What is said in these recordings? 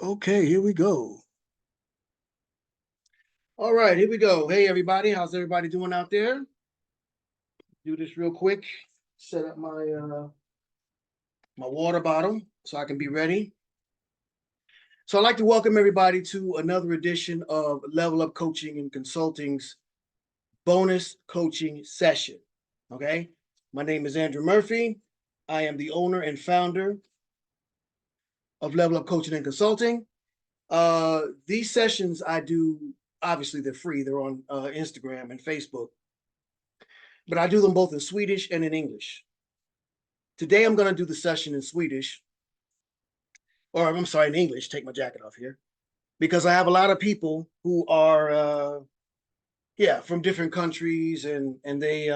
Okay, here we go. All right, here we go. Hey, everybody. How's everybody doing out there? Do this real quick. Set up my water bottle so I can be ready. So I'd like to welcome everybody to another edition of Level Up Coaching and Consulting's bonus coaching session. Okay, my name is Andrew Murphy. I am the owner and founder of Level Up Coaching and Consulting. These sessions I do, obviously they're free. They're on Instagram and Facebook, but I do them both in Swedish and in English. Today I'm going to do the session in Swedish, or I'm sorry, in English. Take my jacket off here, because I have a lot of people who are, from different countries, and they,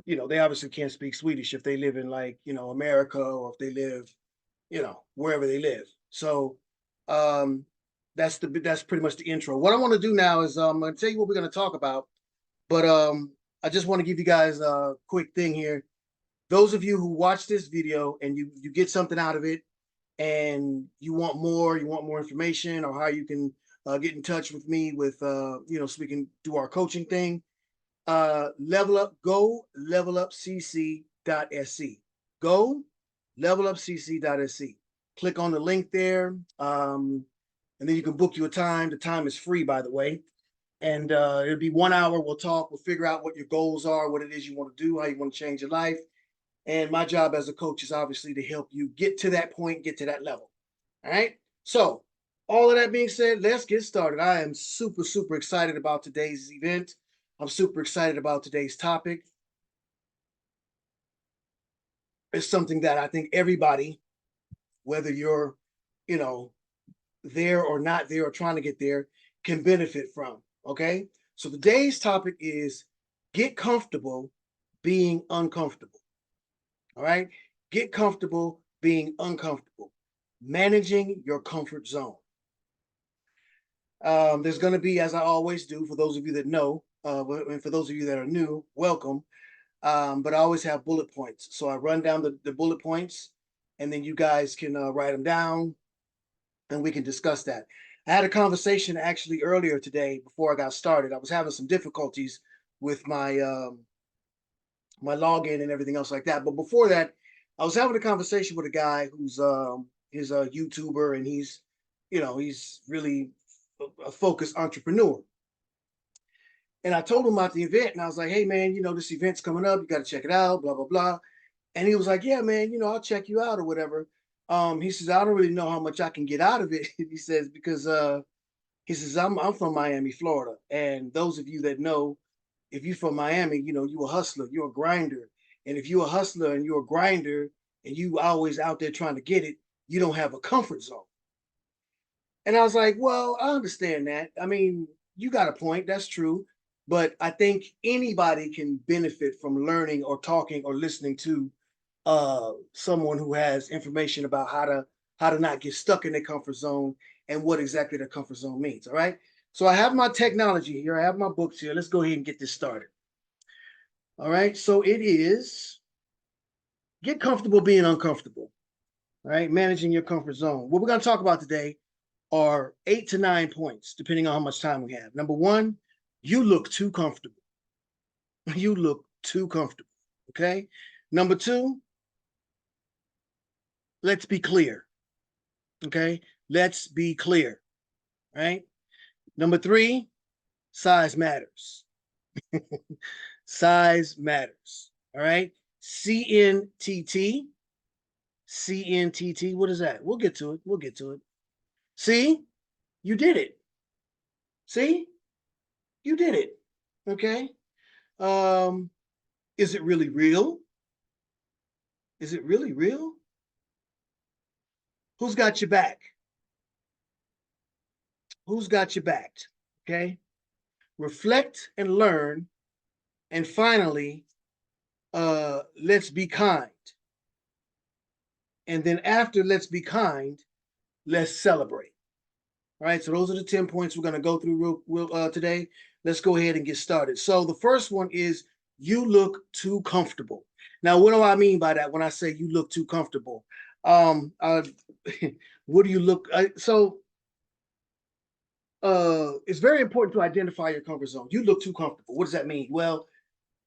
they obviously can't speak Swedish if they live in America, or if they live, wherever they live. So that's pretty much the intro. What I want to do now is I'm going to tell you what we're going to talk about, but I just want to give you guys a quick thing here. Those of you who watch this video and you get something out of it, and you want more information, or how you can get in touch with me with so we can do our coaching thing. Level up, go levelupcc.sc. Go levelupcc.sc. Click on the link there, and then you can book you a time. The time is free, by the way, and it'll be 1 hour. We'll talk. We'll figure out what your goals are, what it is you want to do, how you want to change your life. And my job as a coach is obviously to help you get to that point, get to that level. All right. So all of that being said, let's get started. I am super, super excited about today's event. I'm super excited about today's topic. It's something that I think everybody, whether you're, there or not there or trying to get there, can benefit from. Okay. So today's topic is get comfortable being uncomfortable. All right. Get comfortable being uncomfortable. Managing your comfort zone. There's going to be, as I always do, for those of you that know, and for those of you that are new, welcome. But I always have bullet points. So I run down the bullet points, and then you guys can write them down, and we can discuss that. I had a conversation actually earlier today before I got started. I was having some difficulties with my my login and everything else like that. But before that, I was having a conversation with a guy who's is a YouTuber, and he's really a focused entrepreneur. And I told him about the event, and I was like, hey man, this event's coming up, you got to check it out, blah blah blah. And he was like, yeah man, I'll check you out or whatever. He says, I don't really know how much I can get out of it. He says, because he says, I'm from Miami, Florida, and those of you that know, if you're from Miami, you're a hustler, you're a grinder. And if you're a hustler and you're a grinder and you always out there trying to get it, you don't have a comfort zone. And I was like, well, I understand that. I mean, you got a point. That's true. But I think anybody can benefit from learning or talking or listening to someone who has information about how to not get stuck in their comfort zone and what exactly their comfort zone means. All right. So I have my technology here. I have my books here. Let's go ahead and get this started. All right. So it is get comfortable being uncomfortable. All right. Managing your comfort zone. What we're going to talk about today are 8 to 9 points, depending on how much time we have. Number one, you look too comfortable. You look too comfortable. Okay. Number two, let's be clear. Okay. Let's be clear. Right. Number three, size matters. Size matters. All right. CNTT. CNTT. What is that? We'll get to it. We'll get to it. See, you did it. See, you did it. Okay. Is it really real? Is it really real? Who's got your back? Who's got your back? Okay. Reflect and learn. And finally, let's be kind. And then after let's be kind, let's celebrate. All right, so those are the 10 points we're going to go through today. Let's go ahead and get started. So the first one is you look too comfortable. Now, what do I mean by that when I say you look too comfortable? Um, uh, what do you look? It's very important to identify your comfort zone. You look too comfortable. What does that mean? Well,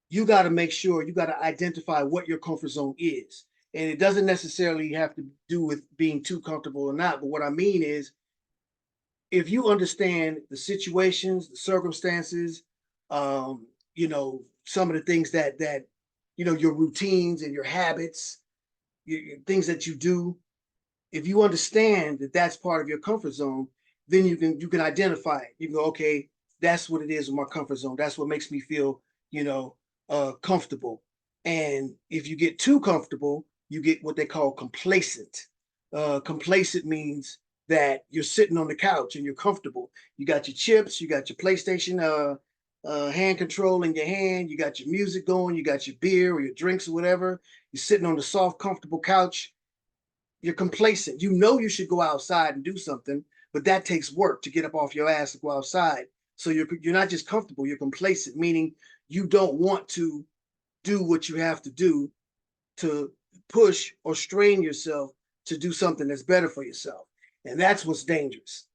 you got to make sure you got to identify what your comfort zone is. And it doesn't necessarily have to do with being too comfortable or not. But what I mean is, if you understand the situations, the circumstances, um, some of the things that your routines and your habits, things that you do, if you understand that that's part of your comfort zone, then you can identify it. You can go, okay, that's what it is with my comfort zone. That's what makes me feel, you know, comfortable. And if you get too comfortable, you get what they call complacent. Complacent means that you're sitting on the couch and you're comfortable. You got your chips, you got your PlayStation hand control in your hand, you got your music going, you got your beer or your drinks or whatever. You're sitting on the soft, comfortable couch. You're complacent. You know you should go outside and do something, but that takes work to get up off your ass to go outside. So you're not just comfortable, you're complacent, meaning you don't want to do what you have to do to push or strain yourself to do something that's better for yourself. And that's what's dangerous.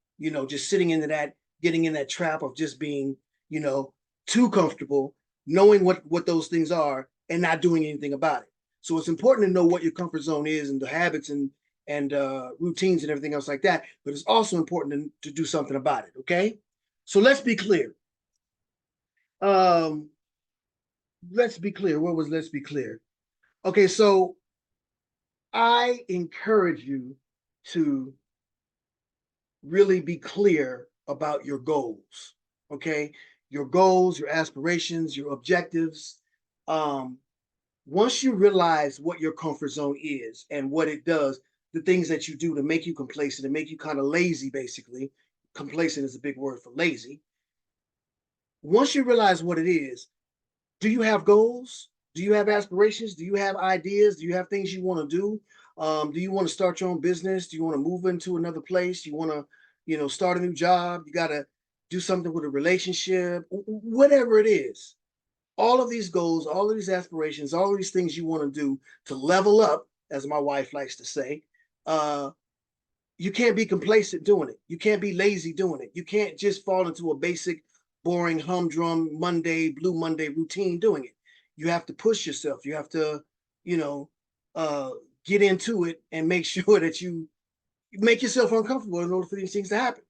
Just sitting into that, getting in that trap of just being, you know, too comfortable, knowing what those things are and not doing anything about it. So it's important to know what your comfort zone is and the habits and routines and everything else like that. But it's also important to do something about it. Okay. So let's be clear. Um, let's be clear. What was let's be clear? Okay, so I encourage you to really be clear about your goals. Okay, your goals, your aspirations, your objectives. Um, Once you realize what your comfort zone is and what it does, the things that you do to make you complacent and make you kind of lazy, basically. Complacent is a big word for lazy. Once you realize what it is, do you have goals? Do you have aspirations? Do you have ideas? Do you have things you want to do? Do you want to start your own business? Do you want to move into another place? Do you want to, start a new job? You got to do something with a relationship, whatever it is. All of these goals, all of these aspirations, all of these things you want to do to level up, as my wife likes to say, uh, you can't be complacent doing it. You can't be lazy doing it. You can't just fall into a basic, boring, humdrum Monday, Blue Monday routine doing it. You have to push yourself. You have to, you know, uh, get into it and make sure that you make yourself uncomfortable in order for these things to happen.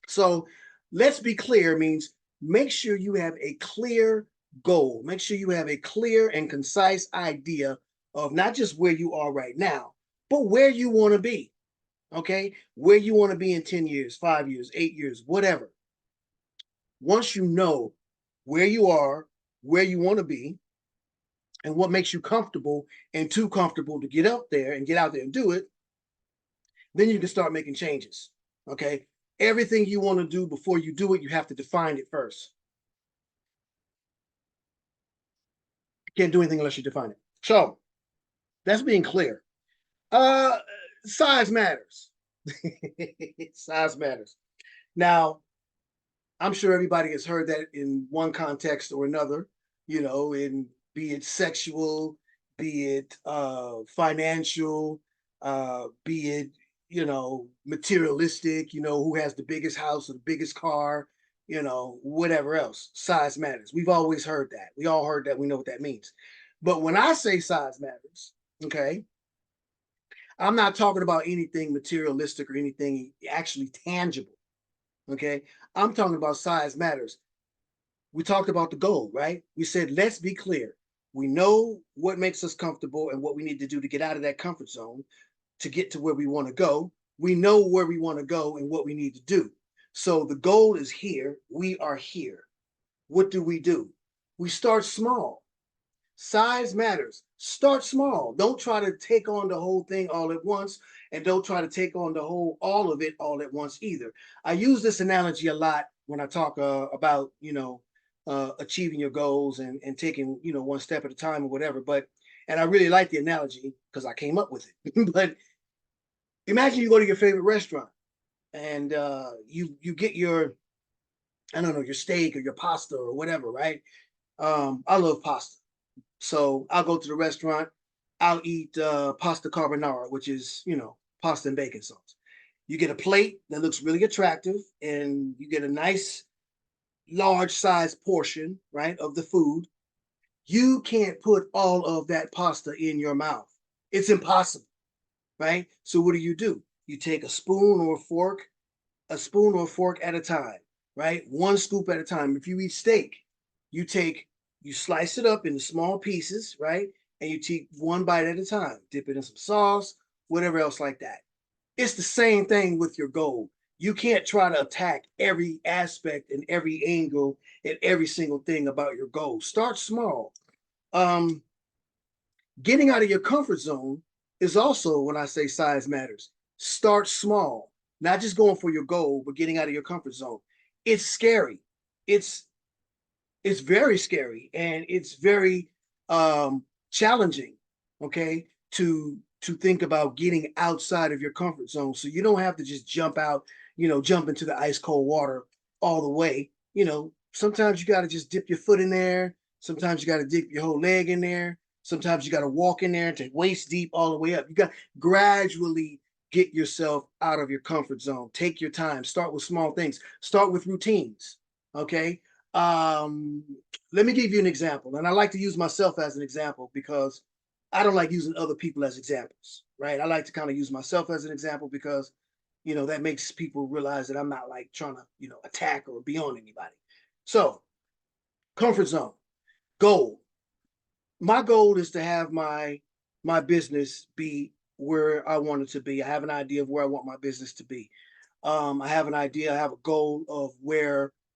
So let's be clear means make sure you have a clear goal. Make sure you have a clear and concise idea of not just where you are right now, but where you want to be. Okay, where you want to be in 10 years, 5 years, 8 years, whatever. Once you know where you are, where you want to be, and what makes you comfortable and too comfortable to get up there and get out there and do it, then you can start making changes. Okay, everything you want to do before you do it, you have to define it first. You can't do anything unless you define it. So that's being clear. Uh, Size matters. Size matters. Now, I'm sure everybody has heard that in one context or another, in be it sexual, be it financial, be it, materialistic, who has the biggest house or the biggest car, whatever else. Size matters. We've always heard that. We all heard that. We know what that means. But when I say size matters, okay, I'm not talking about anything materialistic or anything actually tangible. Okay. I'm talking about size matters. We talked about the goal, right? We said, let's be clear. We know what makes us comfortable and what we need to do to get out of that comfort zone to get to where we want to go. We know where we want to go and what we need to do. So the goal is here. We are here. What do? We start small. Size matters. Start small. Don't try to take on the whole thing all at once, and don't try to take on the whole all of it all at once either. I use this analogy a lot when I talk about achieving your goals and taking one step at a time or whatever. But and I really like the analogy because I came up with it. But imagine you go to your favorite restaurant and you get your, I don't know, your steak or your pasta or whatever, right? I love pasta. So I'll go to the restaurant. I'll eat pasta carbonara, which is, pasta and bacon sauce. You get a plate that looks really attractive, and you get a nice large size portion, right, of the food. You can't put all of that pasta in your mouth. It's impossible, right? So what do? You take a spoon or fork at a time, right? One scoop at a time. If you eat steak, you take, you slice it up into small pieces, right? And you take one bite at a time, dip it in some sauce, whatever else like that. It's the same thing with your goal. You can't try to attack every aspect and every angle and every single thing about your goal. Start small. Um, Getting out of your comfort zone is also, when I say size matters. Start small, not just going for your goal, but getting out of your comfort zone. It's scary. It's it's very scary, and it's very challenging. Okay, to think about getting outside of your comfort zone, so you don't have to just jump out, jump into the ice cold water all the way. Sometimes you got to just dip your foot in there. Sometimes you got to dip your whole leg in there. Sometimes you got to walk in there to waist deep all the way up. You got to gradually get yourself out of your comfort zone. Take your time. Start with small things. Start with routines. Okay. Um, Let me give you an example. And I like to use myself as an example because I don't like using other people as examples, right? I like to kind of use myself as an example because, that makes people realize that I'm not like trying to, attack or be on anybody. So, comfort zone, goal. My goal is to have my business be where I want it to be. I have an idea of where I want my business to be. I have an idea. I have a goal of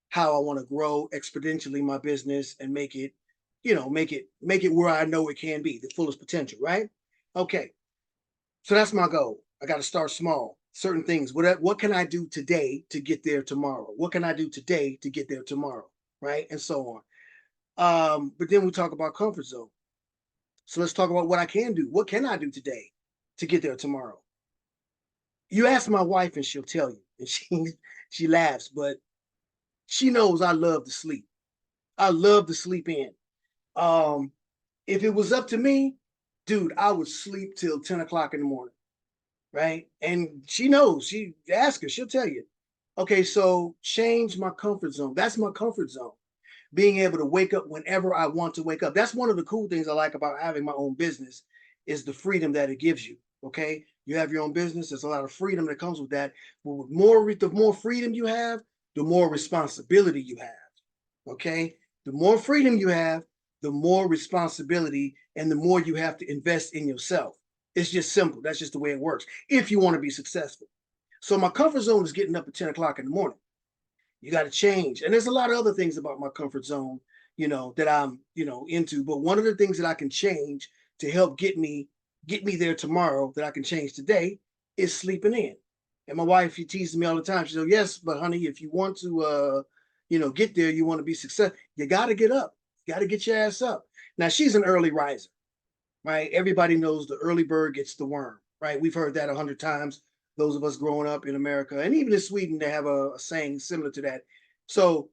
how I want to grow exponentially my business and make it where I know it can be, the fullest potential. Right? Okay. So that's my goal. I got to start small. Certain things. What can I do today to get there tomorrow? What can I do today to get there tomorrow? Right? And so on. But then we talk about comfort zone. So let's talk about what I can do. What can I do today to get there tomorrow? You ask my wife and she'll tell you. And she laughs, but she knows I love to sleep. I love to sleep in. Um, if it was up to me, dude, I would sleep till 10 o'clock in the morning, right? And she knows. She ask her, she'll tell you. Okay, so change my comfort zone. That's my comfort zone. Being able to wake up whenever I want to wake up. That's one of the cool things I like about having my own business is the freedom that it gives you. Okay, you have your own business. There's a lot of freedom that comes with that. But the more freedom you have, the more responsibility you have. Okay, the more freedom you have, the more responsibility, and the more you have to invest in yourself. It's just simple. That's just the way it works. If you want to be successful. So my comfort zone is getting up at 10 o'clock in the morning. You got to change. And there's a lot of other things about my comfort zone, that I'm, into. But one of the things that I can change to help get me there tomorrow that I can change today is sleeping in. And my wife, she teases me all the time. She says, yes, but honey, if you want to get there, you want to be successful, you got to get up. You got to get your ass up. Now she's an early riser, right? Everybody knows the early bird gets the worm, right? We've heard that 100 times. Those of us growing up in America, and even in Sweden, they have a saying similar to that. So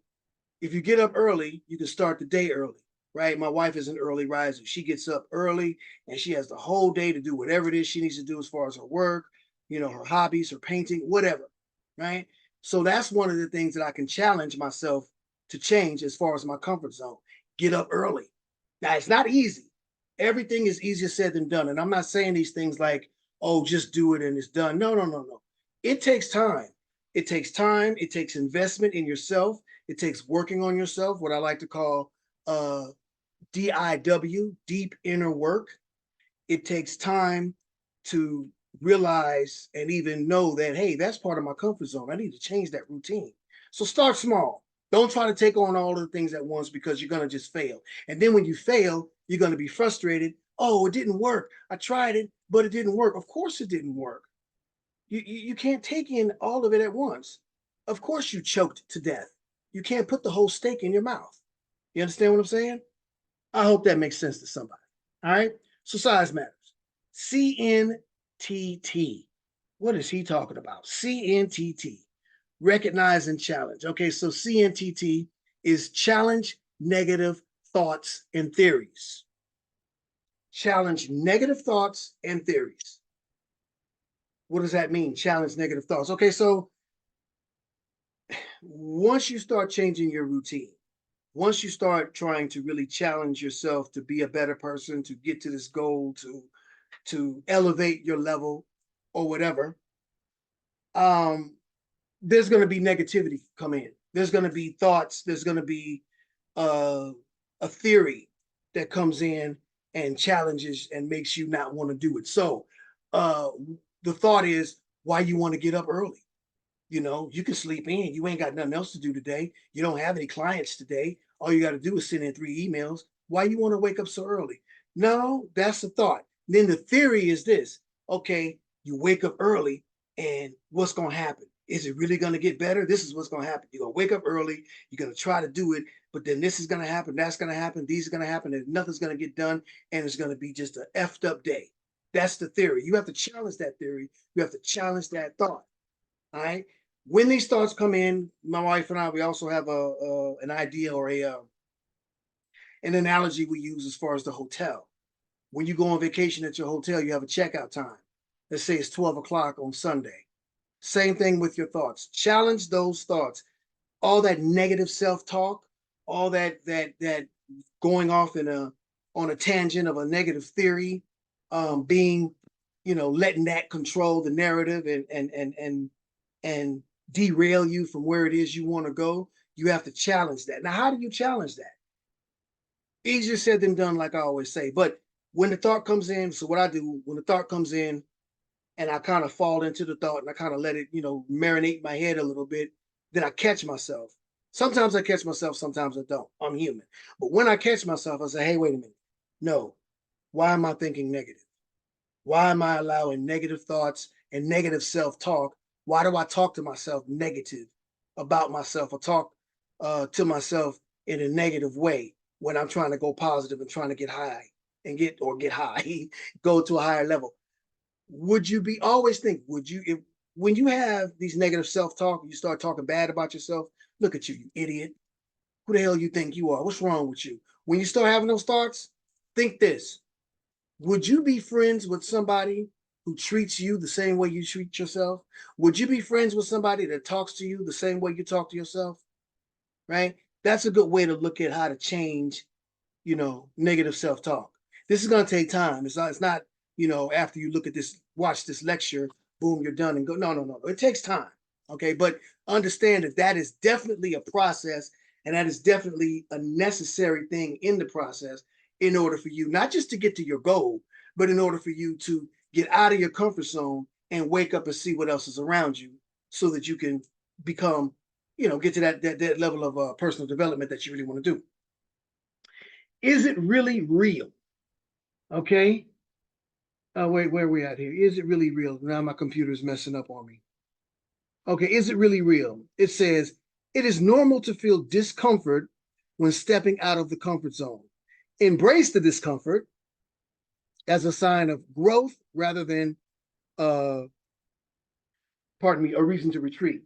if you get up early, you can start the day early, right? My wife is an early riser. She gets up early and she has the whole day to do whatever it is she needs to do as far as her work, her hobbies, her painting, whatever, right? So that's one of the things that I can challenge myself to change as far as my comfort zone. Get up early. Now, it's not easy. Everything is easier said than done. And I'm not saying these things like, oh, just do it and it's done. No, no, no, no. It takes time. It takes time. It takes investment in yourself. It takes working on yourself, what I like to call uh, DIW, deep inner work. It takes time to realize and even know that, hey, that's part of my comfort zone. I need to change that routine. So start small. Don't try to take on all of the things at once because you're going to just fail. And then when you fail, you're going to be frustrated. Oh, it didn't work. I tried it, but it didn't work. Of course it didn't work. You can't take in all of it at once. Of course you choked to death. You can't put the whole steak in your mouth. You understand what I'm saying? I hope that makes sense to somebody. All right. So size matters. CNTT. What is he talking about? CNTT. Recognize and challenge. Okay, so CNTT is challenge negative thoughts and theories. challenge negative thoughts and theories. What does that mean? Challenge negative thoughts. Okay, so once you start changing your routine, once you start trying to really challenge yourself to be a better person, to get to this goal, to elevate your level or whatever, um, there's going to be negativity come in. There's going to be thoughts. There's going to be uh, a theory that comes in and challenges and makes you not want to do it. So uh, the thought is, why you want to get up early? You know, you can sleep in. You ain't got nothing else to do today. You don't have any clients today. All you got to do is send in 3 emails. Why you want to wake up so early? No, that's the thought. Then the theory is this. Okay, you wake up early and what's going to happen? Is it really going to get better? This is what's going to happen. You're going to wake up early. You're going to try to do it, but then this is going to happen. That's going to happen. These are going to happen. And nothing's going to get done. And it's going to be just an effed up day. That's the theory. You have to challenge that theory. You have to challenge that thought. All right. When these thoughts come in, my wife and I, we also have an idea or an analogy we use as far as the hotel. When you go on vacation at your hotel, you have a checkout time. Let's say it's 12 o'clock on Sunday. Same thing with your thoughts. Challenge those thoughts. All that negative self-talk, all that going off in a on a tangent of a negative theory, being, letting that control the narrative and derail you from where it is you want to go. You have to challenge that. Now, how do you challenge that? Easier said than done, like I always say. But when the thought comes in, so what I do when the thought comes in and I kind of fall into the thought and I kind of let it, marinate my head a little bit, then I catch myself. Sometimes I catch myself, sometimes I don't. I'm human. But when I catch myself, I say, hey, wait a minute. No, why am I thinking negative? Why am I allowing negative thoughts and negative self-talk? Why do I talk to myself negative about myself or talk to myself in a negative way when I'm trying to go positive and trying to get high and get high, go to a higher level? Would you be always think, would you, if, when you have these negative self-talk and you start talking bad about yourself, look at you, you idiot. Who the hell you think you are? What's wrong with you? When you start having those thoughts, think this. Would you be friends with somebody who treats you the same way you treat yourself? Would you be friends with somebody that talks to you the same way you talk to yourself? Right? That's a good way to look at how to change, negative self-talk. This is going to take time. It's not, after you look at this, watch this lecture, boom, you're done and go. No, no, no. It takes time. Okay. But understand that that is definitely a process and that is definitely a necessary thing in the process in order for you, not just to get to your goal, but in order for you to get out of your comfort zone and wake up and see what else is around you so that you can become, get to that level of personal development that you really want to do. Is it really real? Okay. Wait, where are we at here? Is it really real? Now my computer's messing up on me. Okay, is it really real? It says, it is normal to feel discomfort when stepping out of the comfort zone. Embrace the discomfort as a sign of growth rather than, uh, pardon me, a reason to retreat.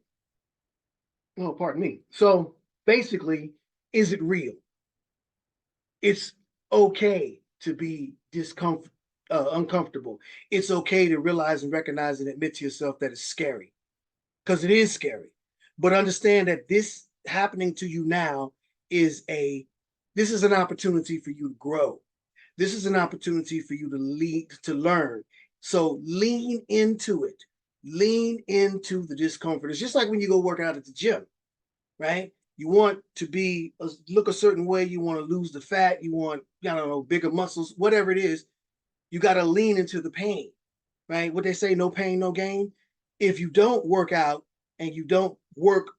Oh, pardon me. So basically, is it real? It's okay to be uncomfortable. It's okay to realize and recognize and admit to yourself that it's scary, because it is scary. But understand that this happening to you now is this is an opportunity for you to grow. This is an opportunity for you to learn. So lean into it. Lean into the discomfort. It's just like when you go work out at the gym, right? You want to look a certain way. You want to lose the fat. You want, I don't know, bigger muscles, whatever it is. You got to lean into the pain, right? What they say, no pain, no gain. If you don't work out and you don't work,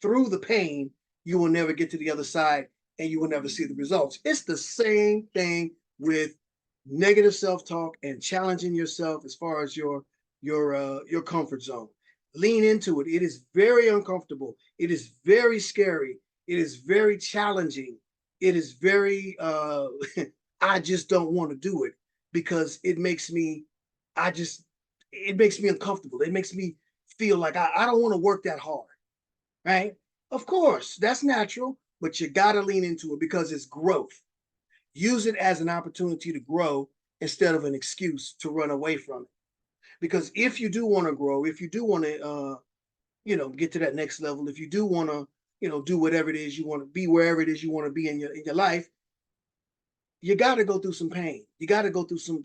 through the pain, you will never get to the other side and you will never see the results. It's the same thing with negative self-talk and challenging yourself as far as your comfort zone. Lean into it. It is very uncomfortable. It is very scary. It is very challenging. It is very I just don't want to do it because it makes me uncomfortable. It makes me feel like I don't want to work that hard. Right? Of course, that's natural, but you got to lean into it because it's growth. Use it as an opportunity to grow instead of an excuse to run away from it. Because if you do want to grow, if you do want to, get to that next level, if you do want to, do whatever it is you want to be, wherever it is you want to be in your life, you got to go through some pain. You got to go through some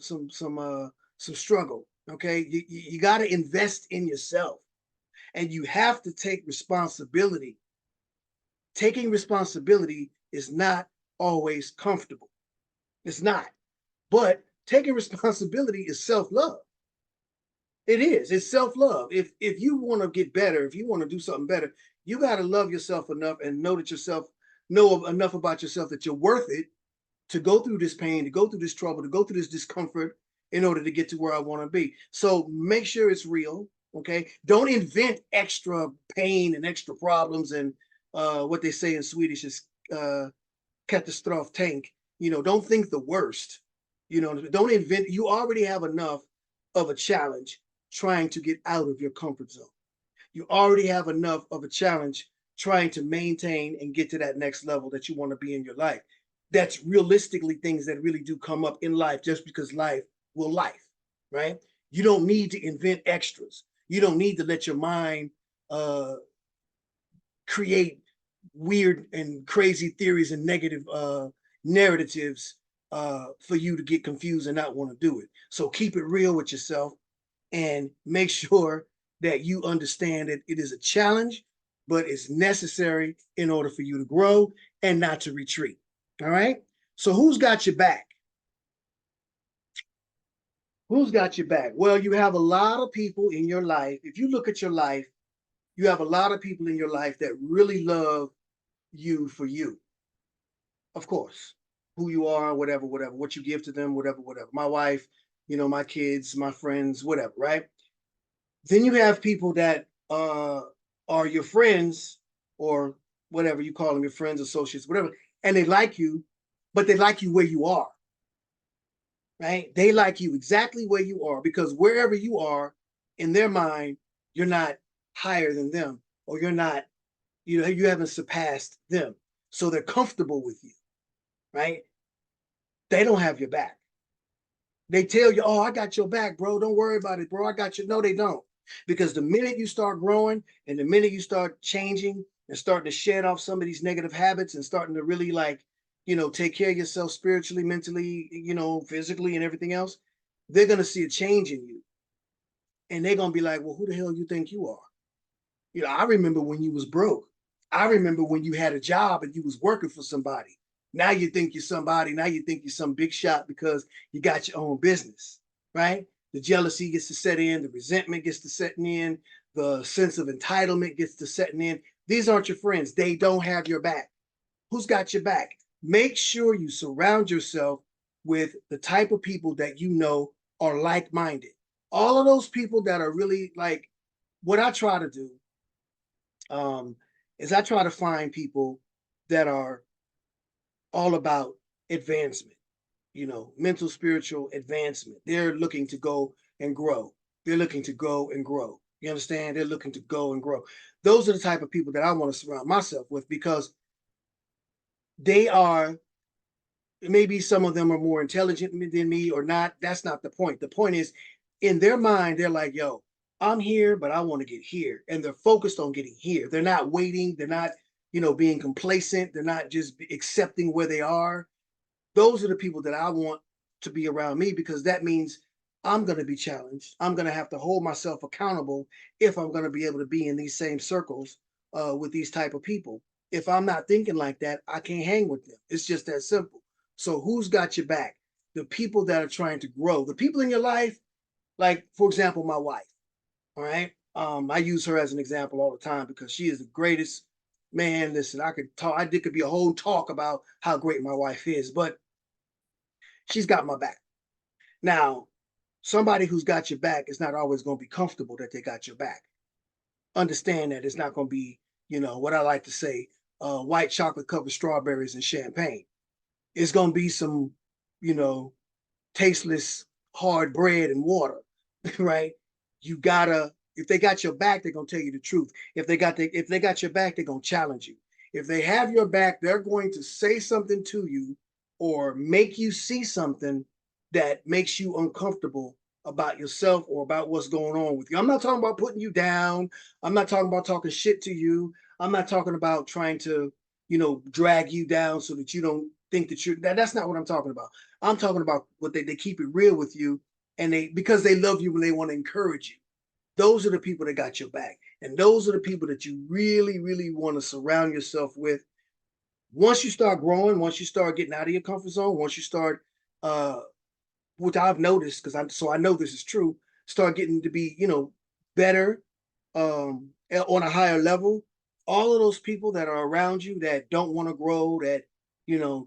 struggle. Okay, you got to invest in yourself, and you have to take responsibility. Taking responsibility is not always comfortable. It's not, but taking responsibility is self-love. It is. It's self-love. If you want to get better, if you want to do something better, you got to love yourself enough and know enough about yourself that you're worth it to go through this pain, to go through this trouble, to go through this discomfort in order to get to where I want to be. So make sure it's real. Okay. Don't invent extra pain and extra problems and what they say in Swedish is katastrof tank. Don't think the worst. Don't invent. You already have enough of a challenge trying to get out of your comfort zone. You already have enough of a challenge trying to maintain and get to that next level that you want to be in your life. That's realistically things that really do come up in life just because life will life, right? You don't need to invent extras. You don't need to let your mind create weird and crazy theories and negative narratives for you to get confused and not want to do it. So keep it real with yourself and make sure that you understand that it is a challenge, but it's necessary in order for you to grow and not to retreat. All right. So who's got your back? Who's got your back? Well, you have a lot of people in your life. If you look at your life, you have a lot of people in your life that really love you for you. Of course, who you are, whatever, whatever, what you give to them, whatever, whatever. My wife, my kids, my friends, whatever, right? Then you have people that are your friends or whatever you call them, your friends, associates, whatever, and they like you, but they like you where you are, right? They like you exactly where you are because wherever you are in their mind, you're not higher than them or you're not, you haven't surpassed them. So they're comfortable with you, right? They don't have your back. They tell you, oh, I got your back, bro. Don't worry about it, bro. I got you. No, they don't. Because the minute you start growing and the minute you start changing and starting to shed off some of these negative habits and starting to really take care of yourself spiritually, mentally, physically and everything else, they're going to see a change in you. And they're going to be like, well, who the hell you think you are? I remember when you was broke. I remember when you had a job and you was working for somebody. Now you think you're somebody. Now you think you're some big shot because you got your own business, right? The jealousy gets to set in. The resentment gets to setting in. The sense of entitlement gets to setting in. These aren't your friends. They don't have your back. Who's got your back? Make sure you surround yourself with the type of people that you know are like-minded. All of those people that are really like, what I try to do is I try to find people that are all about advancement, mental, spiritual advancement. They're looking to go and grow. They're looking to go and grow. You understand? They're looking to go and grow. Those are the type of people that I want to surround myself with because they are, maybe some of them are more intelligent than me or not. That's not the point. The point is, in their mind, they're like, yo, I'm here, but I want to get here. And they're focused on getting here. They're not waiting. They're not, being complacent. They're not just accepting where they are. Those are the people that I want to be around me because that means I'm going to be challenged. I'm going to have to hold myself accountable if I'm going to be able to be in these same circles with these type of people. If I'm not thinking like that, I can't hang with them. It's just that simple. So who's got your back? The people that are trying to grow, the people in your life, like for example, my wife. All right. I use her as an example all the time because she is the greatest. Man, listen, I could talk. There could be a whole talk about how great my wife is, but she's got my back. Now, somebody who's got your back is not always going to be comfortable that they got your back. Understand that it's not going to be, what I like to say, white chocolate covered strawberries and champagne. It's going to be some, you know, tasteless hard bread and water, right? You gotta, if they got your back, they're gonna tell you the truth. If they got your back, they're gonna challenge you. If they have your back, they're going to say something to you or make you see something that makes you uncomfortable about yourself or about what's going on with you. I'm not talking about putting you down. I'm not talking about talking shit to you. I'm not talking about trying to, drag you down so that you don't think that that's not what I'm talking about. I'm talking about what they keep it real with you, and because they love you and they want to encourage you. Those are the people that got your back. And those are the people that you really, really want to surround yourself with. Once you start growing, once you start getting out of your comfort zone, once you start, which I've noticed, so I know this is true, start getting to be, better, on a higher level. All of those people that are around you that don't want to grow, that,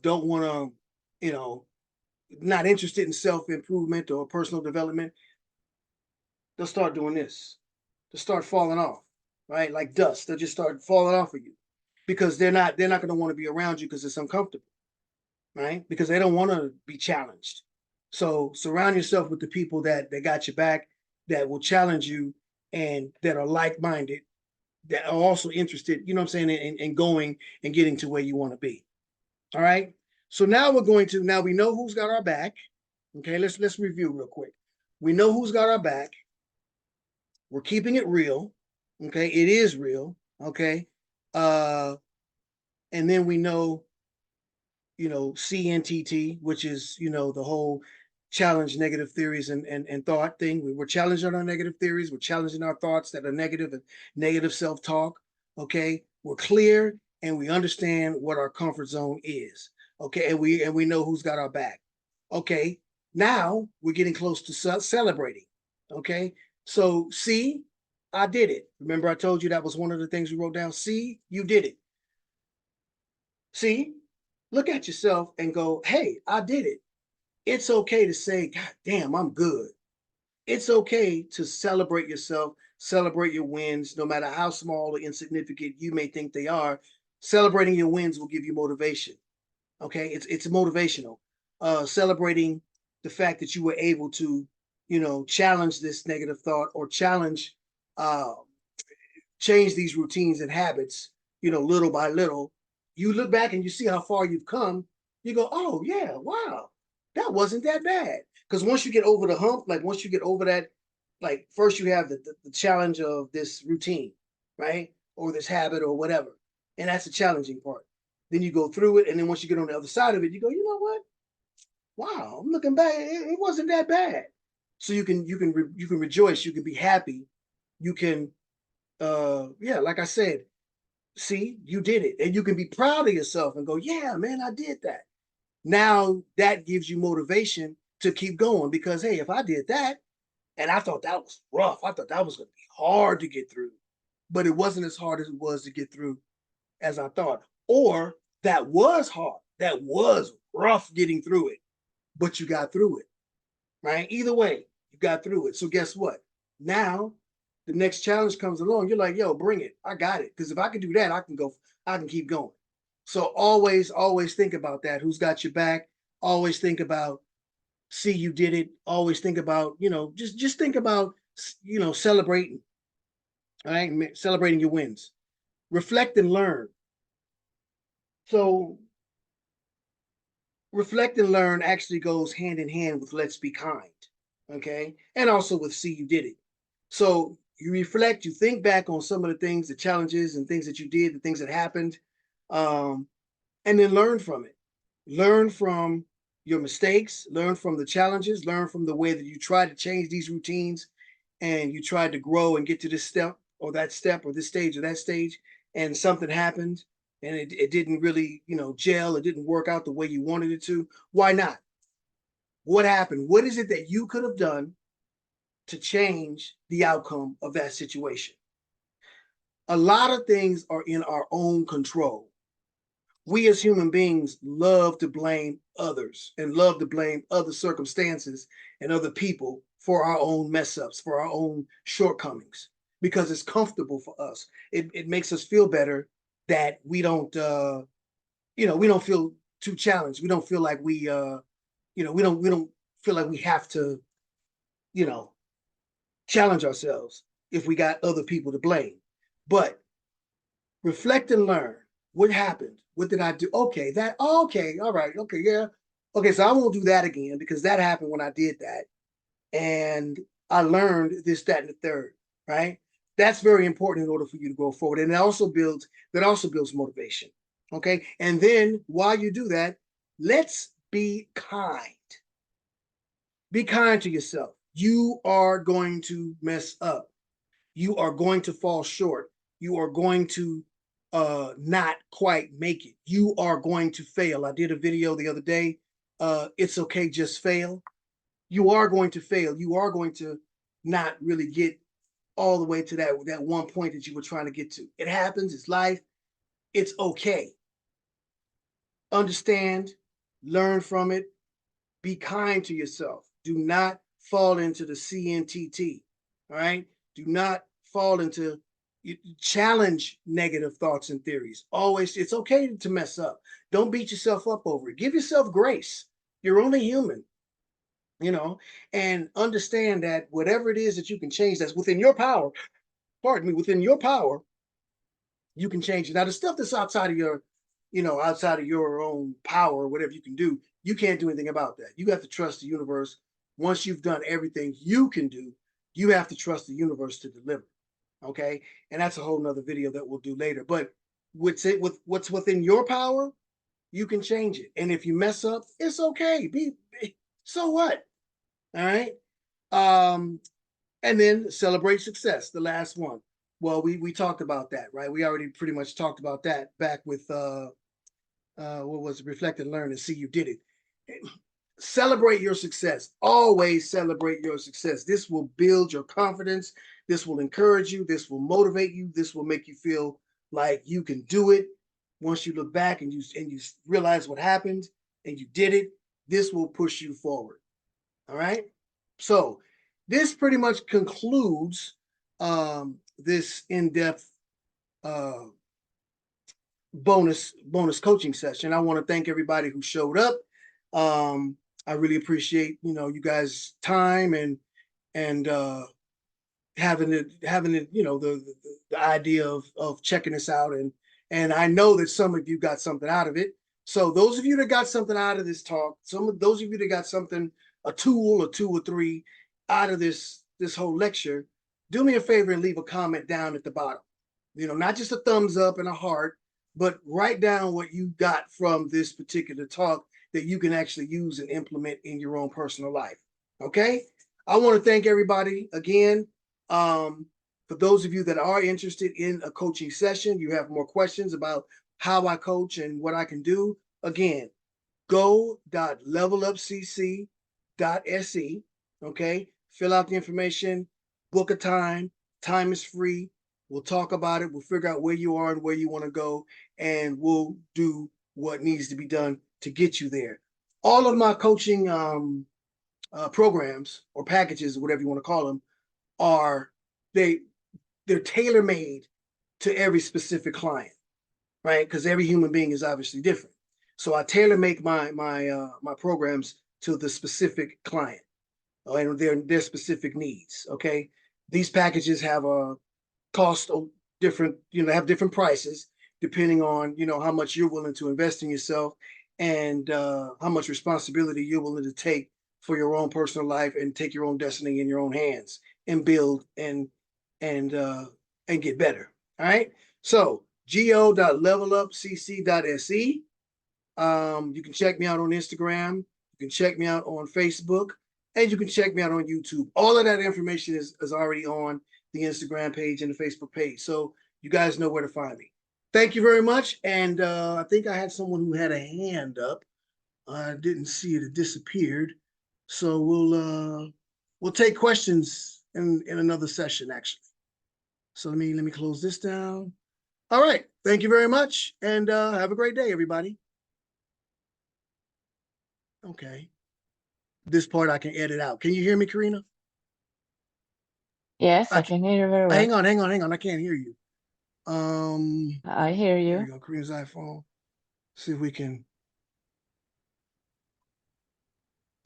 don't want to, not interested in self improvement or personal development, they'll start doing this. They'll start falling off, right? Like dust. They'll just start falling off of you because they're not going to want to be around you because it's uncomfortable, right? Because they don't want to be challenged. So surround yourself with the people that got your back, that will challenge you, and that are like minded, that are also interested, you know what I'm saying, in going and getting to where you want to be. All right. So now we know who's got our back. Okay, let's review real quick. We know who's got our back. We're keeping it real. Okay, it is real. Okay. And then we know, CNTT, which is, the whole challenge negative theories and thought thing. We're challenging our negative theories. We're challenging our thoughts that are negative and negative self-talk. Okay. We're clear and we understand what our comfort zone is. Okay. And we know who's got our back. Okay. Now we're getting close to celebrating. Okay. So see, I did it. Remember, I told you that was one of the things we wrote down. See, you did it. See, look at yourself and go, hey, I did it. It's okay to say, God damn, I'm good. It's okay to celebrate yourself, celebrate your wins, no matter how small or insignificant you may think they are. Celebrating your wins will give you motivation. Okay, it's motivational. Celebrating the fact that you were able to, challenge this negative thought or uh, change these routines and habits, little by little. You look back and you see how far you've come. You go, oh yeah, wow, that wasn't that bad. Because once you get over the hump, like once you get over that, like first you have the challenge of this routine, right? Or this habit or whatever. And that's the challenging part. Then you go through it. And then once you get on the other side of it, you go, you know what? Wow, I'm looking back. It wasn't that bad. So you can rejoice. You can be happy. You can, yeah, like I said, see, you did it. And you can be proud of yourself and go, yeah, man, I did that. Now that gives you motivation to keep going because, hey, if I did that and I thought that was rough, I thought that was going to be hard to get through, but it wasn't as hard as it was to get through as I thought. Or that was hard, that was rough getting through it, but you got through it, right? Either way, you got through it. So guess what? Now the next challenge comes along. You're like, yo, bring it. I got it. Because if I can do that, I can keep going. So always think about that. Who's got your back? Always think about, see, you did it. Always think about, just think about, celebrating, all right? Celebrating your wins. Reflect and learn. So reflect and learn actually goes hand in hand with let's be kind. Okay. And also with see, you did it. So you reflect, you think back on some of the things, the challenges and things that you did, the things that happened, um, and then learn from it. Learn from your mistakes, learn from the challenges, learn from the way that you tried to change these routines and you tried to grow and get to this step or this stage or that stage, and something happened and it didn't really, gel, it didn't work out the way you wanted it to. Why not? What happened? What is it that you could have done to change the outcome of that situation? A lot of things are in our own control. We as human beings love to blame others and love to blame other circumstances and other people for our own mess ups, for our own shortcomings, because it's comfortable for us. It makes us feel better that we don't feel too challenged. We don't feel like we don't feel like we have to, you know, challenge ourselves if we got other people to blame. But reflect and learn. What happened? What did I do? Okay, okay, all right, okay, yeah. Okay, so I won't do that again because that happened when I did that. And I learned this, that, and the third, right? That's very important in order for you to go forward. And that also builds motivation. Okay. And then while you do that, let's be kind. Be kind to yourself. You are going to mess up. You are going to fall short. You are going to not quite make it. You are going to fail. I did a video the other day. It's okay, just fail. You are going to fail. You are going to not really get all the way to that one point that you were trying to get to. It happens. It's life. It's okay. Understand, learn from it, be kind to yourself. Do not fall into the CNTT. All right. Do not fall into challenge negative thoughts and theories. Always, it's okay to mess up. Don't beat yourself up over it. Give yourself grace. You're only human, and understand that whatever it is that you can change that's within your power, pardon me, within your power, you can change it. Now, the stuff that's outside of your own power, whatever you can do, you can't do anything about that. You have to trust the universe. Once you've done everything you can do, you have to trust the universe to deliver. Okay. And that's a whole nother video that we'll do later. But with what's within your power, you can change it. And if you mess up, it's okay. So what? All right. Um, and then celebrate success, the last one. Well, we talked about that, right? We already pretty much talked about that back with what was it? Reflect and learn and see you did it. Celebrate your success. Always celebrate your success. This will build your confidence. This will encourage you. This will motivate you. This will make you feel like you can do it. Once you look back and you realize what happened and you did it, this will push you forward. All right. So this pretty much concludes this in-depth uh, bonus coaching session. I want to thank everybody who showed up. I really appreciate you guys' time and having it the idea of checking this out, and I know that some of you got something out of it. So those of you that got something out of this talk, some of those of you that got something, a tool or two or three out of this whole lecture, do me a favor and leave a comment down at the bottom. Not just a thumbs up and a heart, but write down what you got from this particular talk that you can actually use and implement in your own personal life. Okay. I want to thank everybody again. For those of you that are interested in a coaching session, you have more questions about how I coach and what I can do, again, go.levelupcc.se. Okay. Fill out the information, book a time. Time is free. We'll talk about it. We'll figure out where you are and where you want to go, and we'll do what needs to be done to get you there. All of my coaching programs or packages, or whatever you want to call them, are they're tailor made to every specific client, right? Because every human being is obviously different. So I tailor make my programs to the specific client and their specific needs. Okay, these packages have a cost of different, have different prices depending on how much you're willing to invest in yourself and how much responsibility you're willing to take for your own personal life and take your own destiny in your own hands and build and uh, and get better. All right. So go.levelupcc.se. You can check me out on Instagram. You can check me out on Facebook, and you can check me out on YouTube. All of that information is already on the Instagram page and the Facebook page. So you guys know where to find me. Thank you very much. And I think I had someone who had a hand up. I didn't see it; it disappeared. So we'll take questions in another session, actually. So let me close this down. All right. Thank you very much, and have a great day, everybody. Okay. This part I can edit out. Can you hear me, Karina? Yes, I can hear you very well. Hang on. I can't hear you. I hear Here you. we go. Karina's iPhone. See if we can.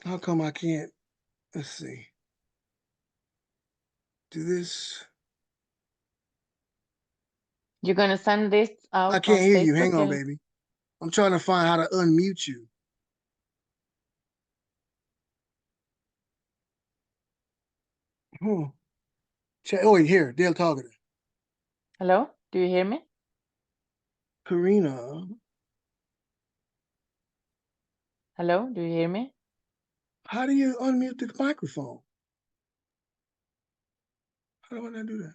How come I can't? Let's see. Do this. You're gonna send this I out can't on hear you. Hang Facebook? on, baby. I'm trying to find how to unmute you. Oh, oh, here, Dale talking. Hello, do you hear me? Karina. Hello, do you hear me? How do you unmute the microphone? How do I do that?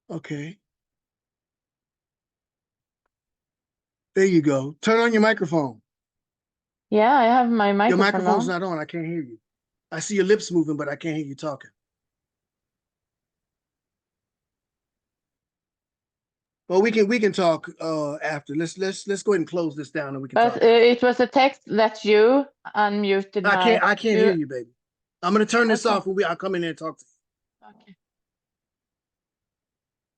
Okay. There you go. Turn on your microphone. Yeah, I have my Your microphone microphone's on. not on. I can't hear you. I see your lips moving, but I can't hear you talking. Well, we can talk after. Let's go ahead and close this down, and we can But talk after. it was a text that you unmuted I can't hear you, baby. I'm gonna turn this Okay. off, and I'll come in there and talk to you. Okay.